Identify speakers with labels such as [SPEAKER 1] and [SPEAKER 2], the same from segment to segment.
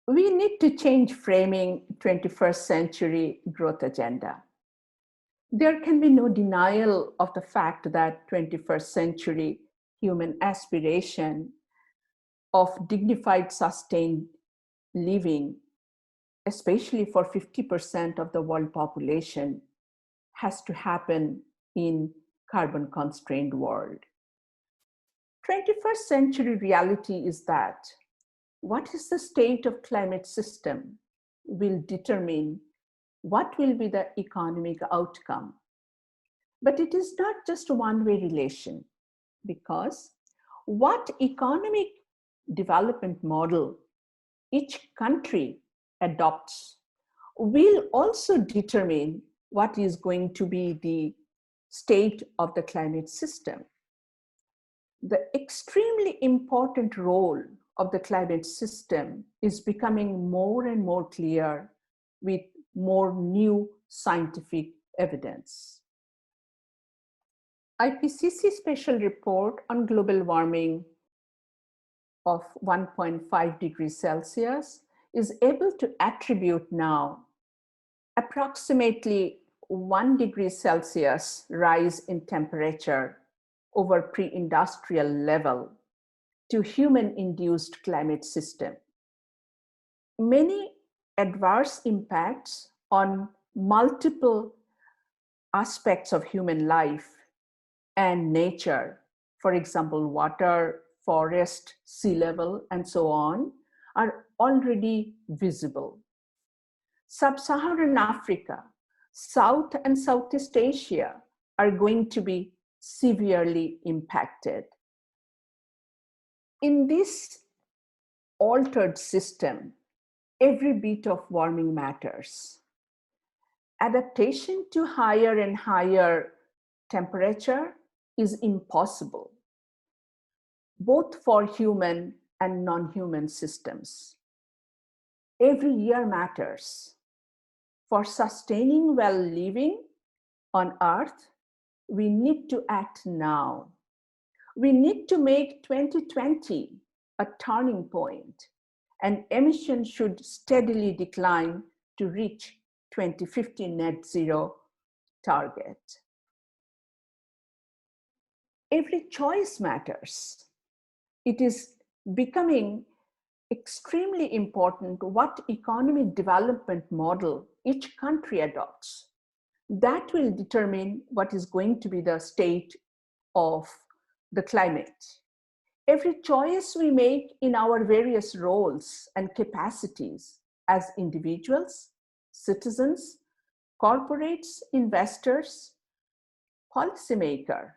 [SPEAKER 1] We need to change framing 21st century growth agenda. There can be no denial of the fact that 21st century human aspiration of dignified, sustained living, especially for 50% of the world population, has to happen in carbon constrained world. 21st century reality is that what is the state of climate system will determine what will be the economic outcome. But it is not just a one-way relation, because what economic development model each country adopts will also determine what is going to be the state of the climate system. The extremely important role of the climate system is becoming more and more clear with more new scientific evidence. IPCC special report on global warming of 1.5 degrees Celsius is able to attribute now approximately 1 degree Celsius rise in temperature over pre-industrial level to human-induced climate system. Many adverse impacts on multiple aspects of human life and nature, for example, water, forest, sea level, and so on, are already visible. Sub-Saharan Africa, South and Southeast Asia are going to be severely impacted. In this altered system, every bit of warming matters. Adaptation to higher and higher temperature is impossible, both for human and non-human systems. Every year matters. For sustaining well-living on Earth, we need to act now. We need to make 2020 a turning point, and emissions should steadily decline to reach 2050 net zero target. Every choice matters. It is becoming extremely important what economic development model each country adopts. That will determine what is going to be the state of the climate. Every choice we make in our various roles and capacities as individuals, citizens, corporates, investors, policymakers,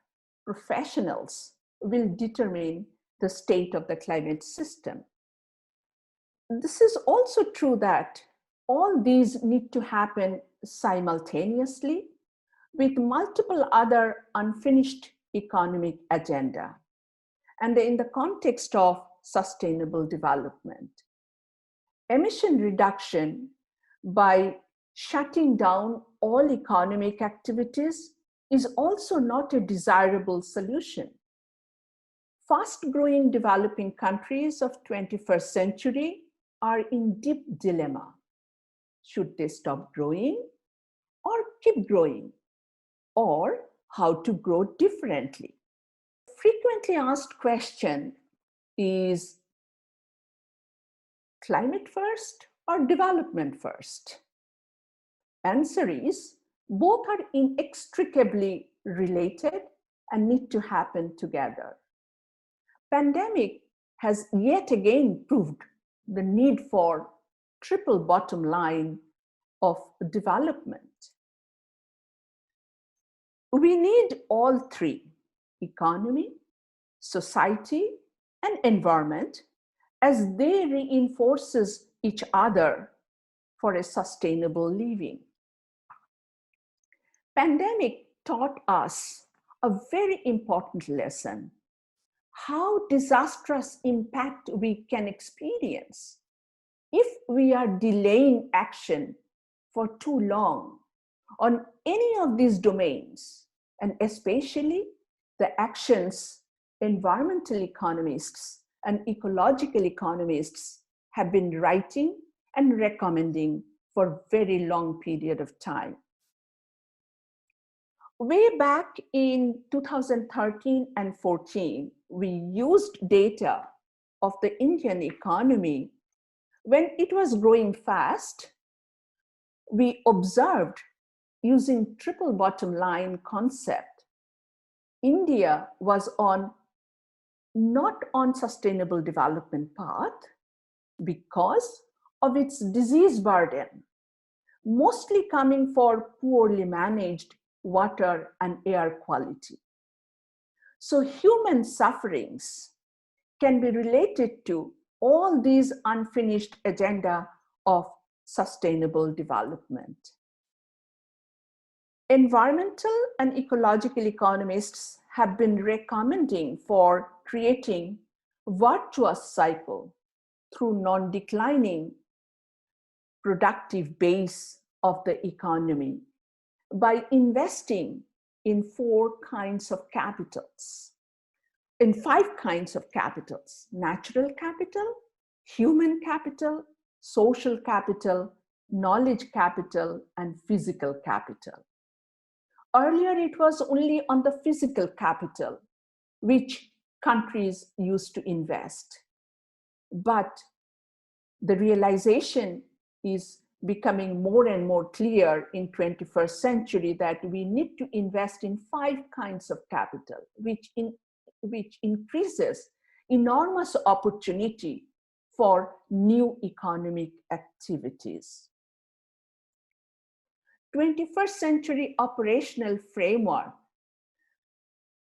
[SPEAKER 1] professionals will determine the state of the climate system. This is also true that all these need to happen simultaneously with multiple other unfinished economic agenda and in the context of sustainable development. Emission reduction by shutting down all economic activities is also not a desirable solution. Fast-growing developing countries of 21st century are in deep dilemma. Should they stop growing or keep growing? Or how to grow differently? Frequently asked question is climate first or development first? Answer is both are inextricably related and need to happen together. Pandemic has yet again proved the need for triple bottom line of development. We need all three: economy, society, and environment, as they reinforces each other for a sustainable living. Pandemic taught us a very important lesson: how disastrous impact we can experience if we are delaying action for too long on any of these domains, and especially the actions environmental economists and ecological economists have been writing and recommending for a very long period of time. Way back in 2013 and 14, we used data of the Indian economy when it was growing fast. We observed, using triple bottom line concept, India was not on sustainable development path because of its disease burden, mostly coming for poorly managed water and air quality. So human sufferings can be related to all these unfinished agenda of sustainable development. Environmental and ecological economists have been recommending for creating virtuous cycle through non-declining productive base of the economy by investing in 4 kinds of capitals, in 5 kinds of capitals: natural capital, human capital, social capital, knowledge capital, and physical capital. Earlier, it was only on the physical capital which countries used to invest. But the realization is becoming more and more clear in 21st century that we need to invest in 5 kinds of capital, which increases enormous opportunity for new economic activities. 21st century operational framework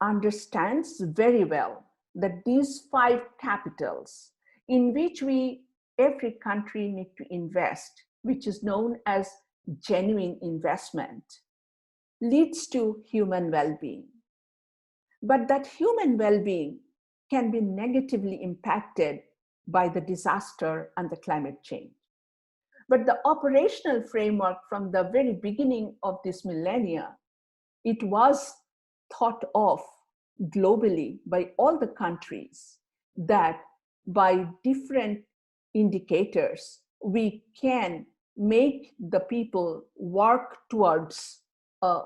[SPEAKER 1] understands very well that these 5 capitals in which every country need to invest, which is known as genuine investment, leads to human well-being. But that human well-being can be negatively impacted by the disaster and the climate change. But the operational framework from the very beginning of this millennia, it was thought of globally by all the countries that by different indicators, we can make the people work towards a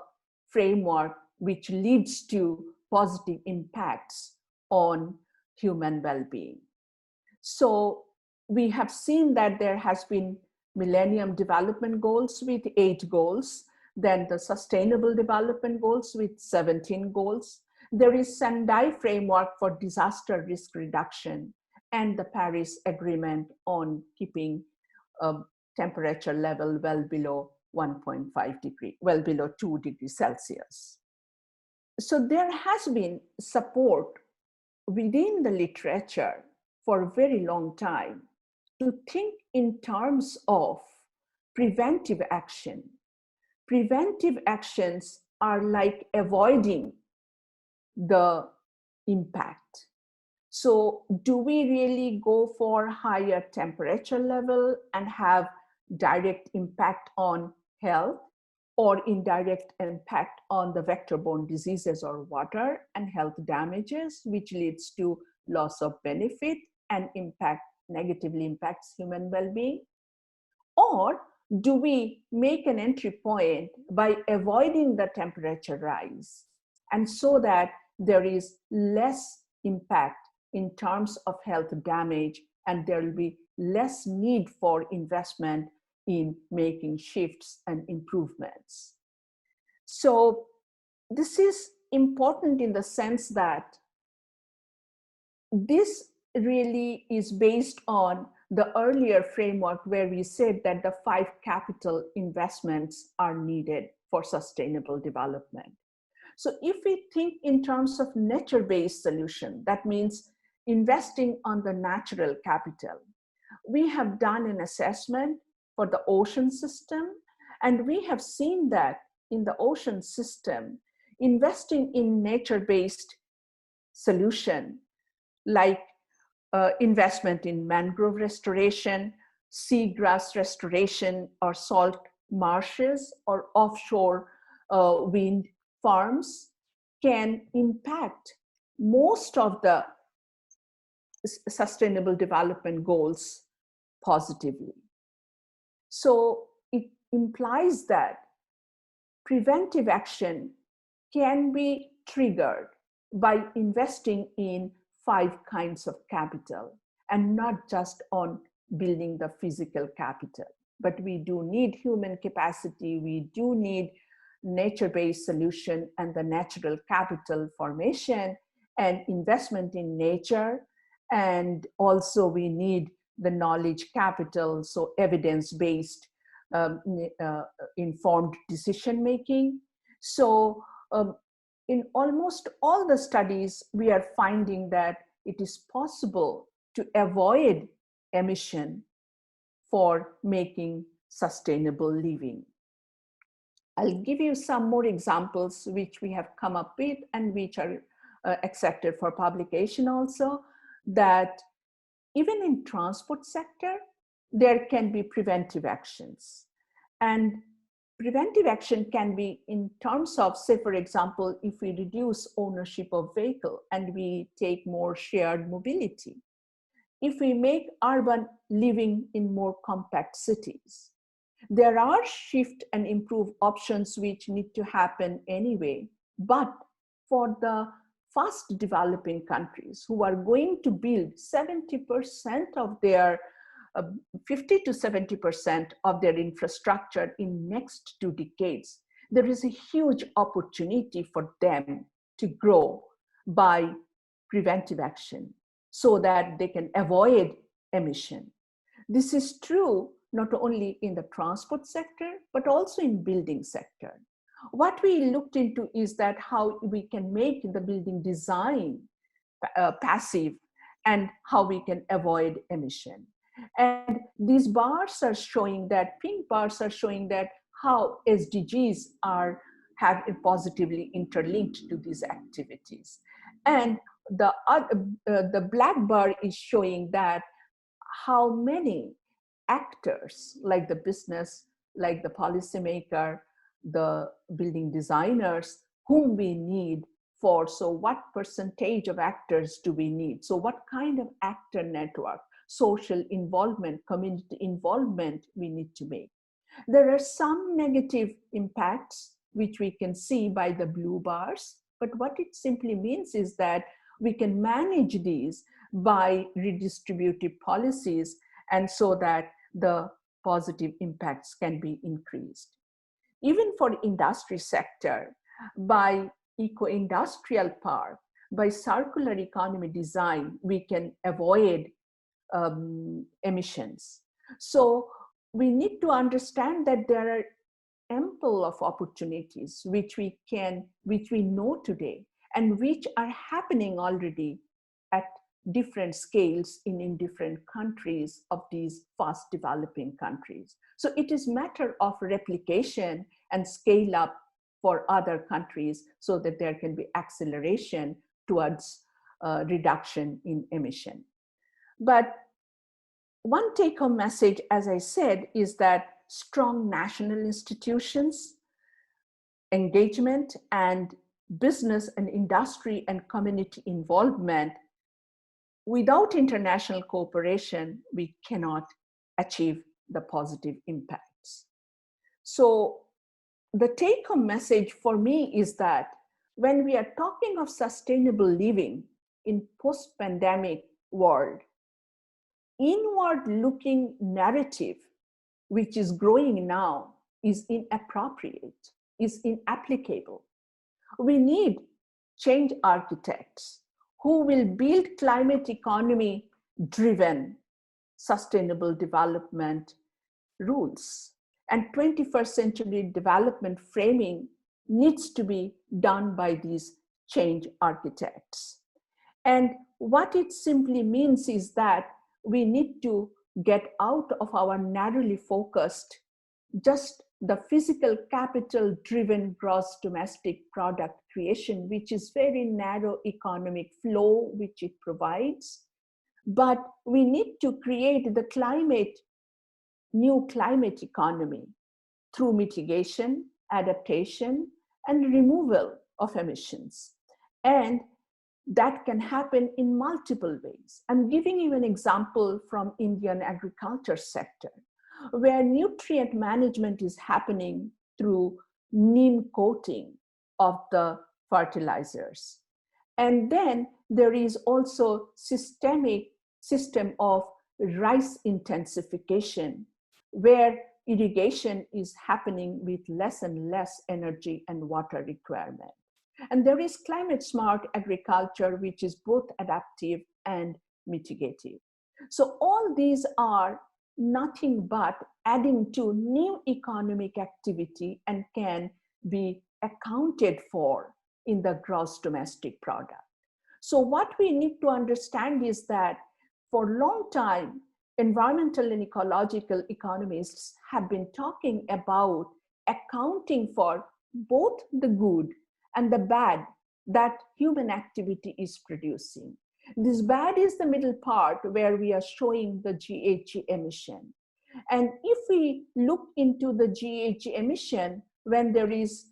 [SPEAKER 1] framework which leads to positive impacts on human well-being. So we have seen that there has been Millennium Development Goals with 8 goals, then the Sustainable Development Goals with 17 goals. There is Sendai Framework for Disaster Risk Reduction and the Paris Agreement on keeping temperature level well below 1.5 degree, well below 2 degrees Celsius. So there has been support within the literature for a very long time to think in terms of preventive action. Preventive actions are like avoiding the impact. So do we really go for higher temperature level and have direct impact on health, or indirect impact on the vector-borne diseases or water and health damages, which leads to loss of benefit and negatively impacts human well-being? Or do we make an entry point by avoiding the temperature rise, and so that there is less impact in terms of health damage, and there will be less need for investment in making shifts and improvements? So this is important in the sense that this really is based on the earlier framework where we said that the 5 capital investments are needed for sustainable development. So if we think in terms of nature-based solution, that means investing on the natural capital. We have done an assessment for the ocean system, and we have seen that in the ocean system, investing in nature-based solution, like investment in mangrove restoration, seagrass restoration, or salt marshes, or offshore wind farms, can impact most of the sustainable development goals positively. So it implies that preventive action can be triggered by investing in 5 kinds of capital, and not just on building the physical capital. But we do need human capacity, we do need nature-based solution and the natural capital formation and investment in nature. And also we need the knowledge capital, so evidence-based informed decision making. So in almost all the studies, we are finding that it is possible to avoid emission for making sustainable living. I'll give you some more examples which we have come up with and which are accepted for publication also, that even in transport sector, there can be preventive actions. And preventive action can be in terms of, say, for example, if we reduce ownership of vehicle and we take more shared mobility, if we make urban living in more compact cities, there are shift and improve options which need to happen anyway. But for the fast developing countries who are going to build 70% of their 50 to 70% of their infrastructure in next 2 decades, there is a huge opportunity for them to grow by preventive action so that they can avoid emission. This is true not only in the transport sector, but also in building sector. What we looked into is that how we can make the building design passive and how we can avoid emission. And these bars are showing that, pink bars are showing that how SDGs have positively interlinked to these activities. And the black bar is showing that how many actors, like the business, like the policymaker, the building designers, whom we need for, so what percentage of actors do we need? So what kind of actor network, social involvement, community involvement we need to make? There are some negative impacts which we can see by the blue bars, but what it simply means is that we can manage these by redistributive policies, and so that the positive impacts can be increased. Even for industry sector, by eco-industrial park, by circular economy design, we can avoid emissions. So we need to understand that there are ample of opportunities which we know today and which are happening already at different scales in different countries of these fast developing countries. So it is matter of replication and scale up for other countries so that there can be acceleration towards reduction in emission. But one take-home message, as I said, is that strong national institutions, engagement, and business and industry and community involvement, without international cooperation, we cannot achieve the positive impacts. So the take-home message for me is that when we are talking of sustainable living in post-pandemic world, inward-looking narrative, which is growing now, is inappropriate, is inapplicable. We need change architects who will build climate economy driven sustainable development rules. And 21st century development framing needs to be done by these change architects. And what it simply means is that we need to get out of our narrowly focused, just the physical capital driven gross domestic product creation, which is very narrow economic flow which it provides. But we need to create the new climate economy through mitigation, adaptation, and removal of emissions. And that can happen in multiple ways. I'm giving you an example from Indian agriculture sector, where nutrient management is happening through neem coating of the fertilizers. And then there is also system of rice intensification, where irrigation is happening with less and less energy and water requirement. And there is climate smart agriculture, which is both adaptive and mitigative. So all these are nothing but adding to new economic activity and can be accounted for in the gross domestic product. So what we need to understand is that for a long time, environmental and ecological economists have been talking about accounting for both the good and the bad that human activity is producing. This bad is the middle part where we are showing the GHG emission. And if we look into the GHG emission, when there is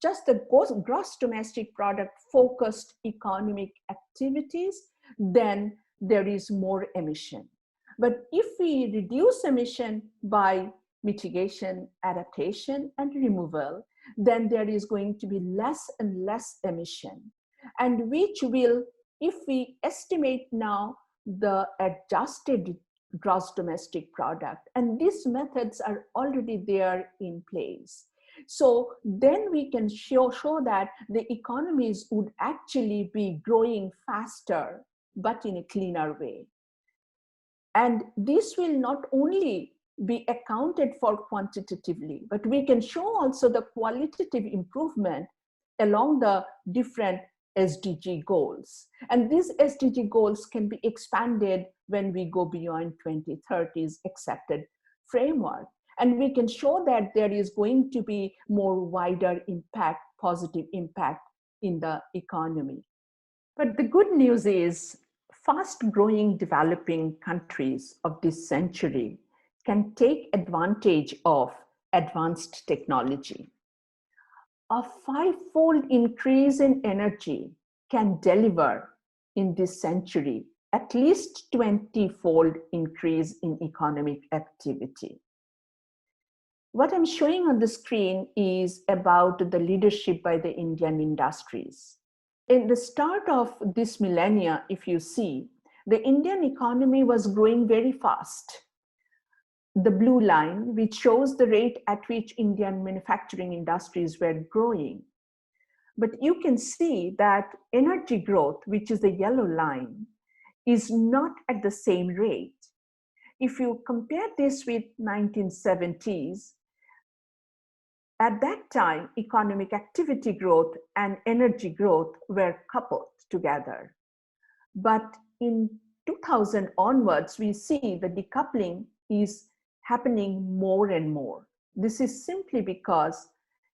[SPEAKER 1] just the gross domestic product focused economic activities, then there is more emission. But if we reduce emission by mitigation, adaptation, and removal, then there is going to be less and less emission, and which will, if we estimate now the adjusted gross domestic product, and these methods are already there in place. So then we can show that the economies would actually be growing faster, but in a cleaner way. And this will not only be accounted for quantitatively, but we can show also the qualitative improvement along the different SDG goals. And these SDG goals can be expanded when we go beyond 2030's accepted framework. And we can show that there is going to be more wider impact, positive impact in the economy. But the good news is fast-growing developing countries of this century can take advantage of advanced technology. A 5-fold increase in energy can deliver in this century at least 20-fold increase in economic activity. What I'm showing on the screen is about the leadership by the Indian industries. In the start of this millennia, if you see, the Indian economy was growing very fast. The blue line, which shows the rate at which Indian manufacturing industries were growing. But you can see that energy growth, which is the yellow line, is not at the same rate. If you compare this with 1970s, at that time, economic activity growth and energy growth were coupled together. But in 2000 onwards, we see the decoupling is happening more and more. This is simply because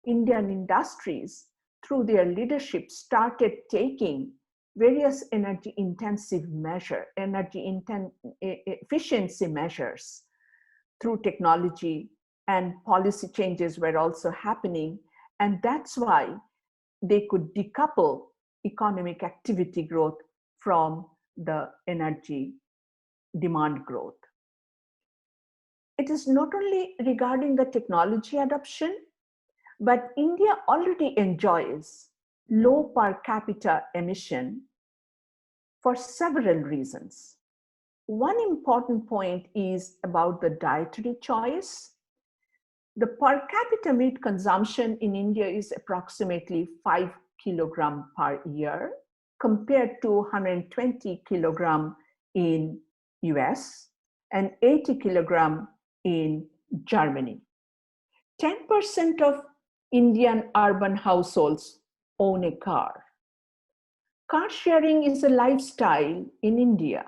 [SPEAKER 1] Indian industries, through their leadership, started taking various energy efficiency measures through technology, and policy changes were also happening. And that's why they could decouple economic activity growth from the energy demand growth. It is not only regarding the technology adoption, but India already enjoys low per capita emission for several reasons. One important point is about the dietary choice. The per capita meat consumption in India is approximately 5 kilograms per year, compared to 120 kilograms in US and 80 kilograms in Germany. 10% of Indian urban households own a car. Car sharing is a lifestyle in India.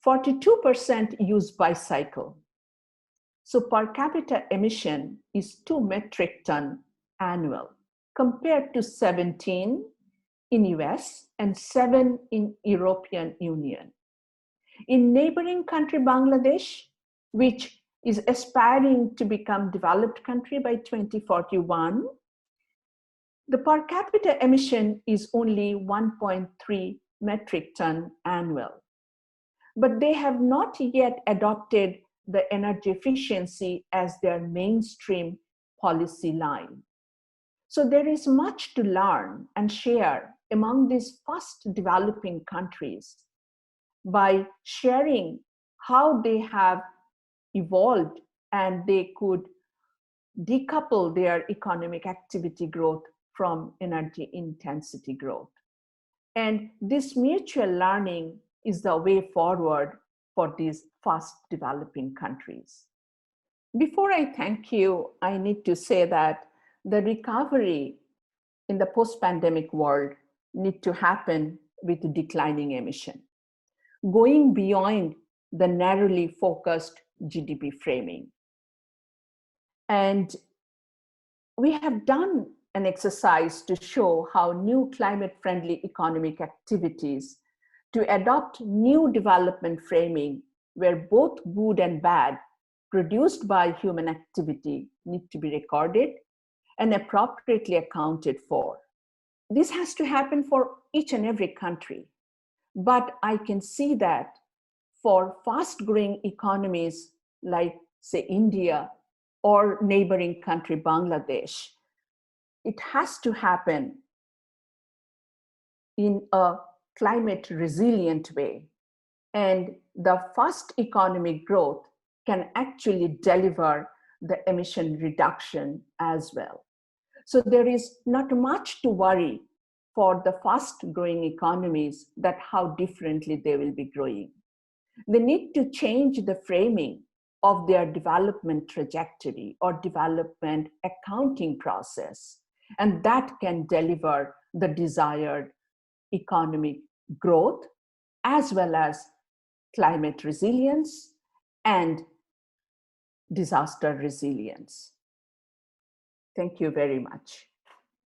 [SPEAKER 1] 42% use bicycle. So per capita emission is 2 metric ton annual, compared to 17 in US and 7 in European Union. In neighboring country Bangladesh, which is aspiring to become developed country by 2041, The per capita emission is only 1.3 metric ton annual, but they have not yet adopted the energy efficiency as their mainstream policy line. So there is much to learn and share among these fast developing countries by sharing how they have evolved and they could decouple their economic activity growth from energy intensity growth. And this mutual learning is the way forward for these fast developing countries. Before I thank you, I need to say that the recovery in the post-pandemic world need to happen with declining emission, going beyond the narrowly focused GDP framing. And we have done an exercise to show how new climate-friendly economic activities to adopt new development framing where both good and bad produced by human activity need to be recorded and appropriately accounted for. This has to happen for each and every country. But I can see that for fast-growing economies like, say, India or neighboring country, Bangladesh, it has to happen in a climate resilient way. And the fast economic growth can actually deliver the emission reduction as well. So there is not much to worry for the fast growing economies that how differently they will be growing. They need to change the framing of their development trajectory or development accounting process, and that can deliver the desired economic growth as well as climate resilience and disaster resilience. Thank you very much.